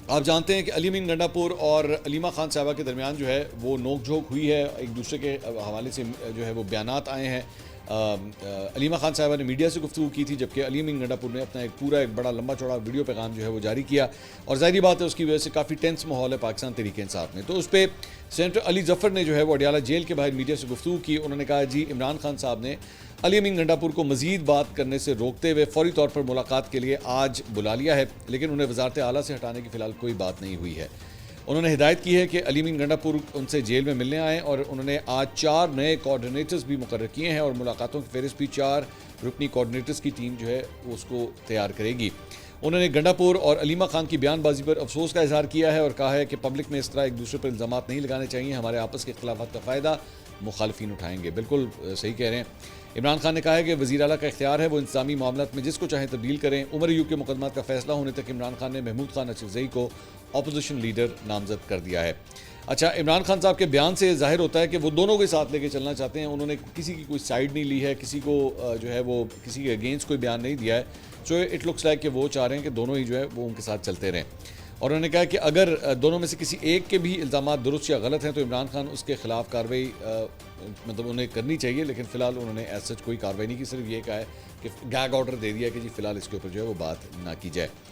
آپ جانتے ہیں کہ علی امین گنڈا پور اور علیمہ خان صاحبہ کے درمیان جو ہے وہ نوک جھوک ہوئی ہے، ایک دوسرے کے حوالے سے جو ہے وہ بیانات آئے ہیں۔ علیمہ خان صاحبہ نے میڈیا سے گفتگو کی تھی، جبکہ علی امین گنڈا پور نے اپنا ایک بڑا لمبا چوڑا ویڈیو پیغام جو ہے وہ جاری کیا، اور ظاہری بات ہے اس کی وجہ سے کافی ٹینس ماحول ہے پاکستان تحریک انصاف میں۔ تو اس پہ سینیٹر علی ظفر نے جو ہے وہ اڈیالہ جیل کے باہر میڈیا سے گفتگو کی۔ انہوں نے کہا جی عمران خان صاحب نے علی امین گنڈا پور کو مزید بات کرنے سے روکتے ہوئے فوری طور پر ملاقات کے لیے آج بلا لیا ہے، لیکن انہیں وزارت اعلیٰ سے ہٹانے کی فی الحال کوئی بات نہیں ہوئی ہے۔ انہوں نے ہدایت کی ہے کہ علی امین گنڈا پور ان سے جیل میں ملنے آئیں، اور انہوں نے آج 4 نئے کوآرڈینیٹرز بھی مقرر کیے ہیں، اور ملاقاتوں کی فہرست بھی 4 رکنی کوآرڈینیٹرز کی ٹیم جو ہے اس کو تیار کرے گی۔ انہوں نے گنڈا پور اور علیمہ خان کی بیان بازی پر افسوس کا اظہار کیا ہے، اور کہا ہے کہ پبلک میں اس طرح ایک دوسرے پر الزامات نہیں لگانے چاہیے، ہمارے آپس کے اختلافات کا فائدہ مخالفین اٹھائیں گے۔ بالکل صحیح کہہ رہے ہیں۔ عمران خان نے کہا ہے کہ وزیر اعلیٰ کا اختیار ہے، وہ انتظامی معاملات میں جس کو چاہیں تبدیل کریں۔ عمر ایوب کے مقدمات کا فیصلہ ہونے تک عمران خان نے محمود خان اچکزئی کو اپوزیشن لیڈر نامزد کر دیا ہے۔ اچھا، عمران خان صاحب کے بیان سے ظاہر ہوتا ہے کہ وہ دونوں کے ساتھ لے کے چلنا چاہتے ہیں، انہوں نے کسی کی کوئی سائیڈ نہیں لی ہے، کسی کو جو ہے وہ کسی کے اگینسٹ کوئی بیان نہیں دیا ہے۔ سو اٹ لکس لائک کہ وہ چاہ رہے ہیں کہ دونوں ہی جو ہے وہ ان کے ساتھ چلتے رہیں، اور انہوں نے کہا کہ اگر دونوں میں سے کسی ایک کے بھی الزامات درست یا غلط ہیں تو عمران خان اس کے خلاف کارروائی مطلب انہیں کرنی چاہیے، لیکن فی الحال انہوں نے ایز سچ کوئی کارروائی نہیں کی، صرف یہ کہا ہے کہ گیگ آرڈر دے دیا کہ جی فی الحال اس کے اوپر جو ہے وہ بات نہ کی جائے۔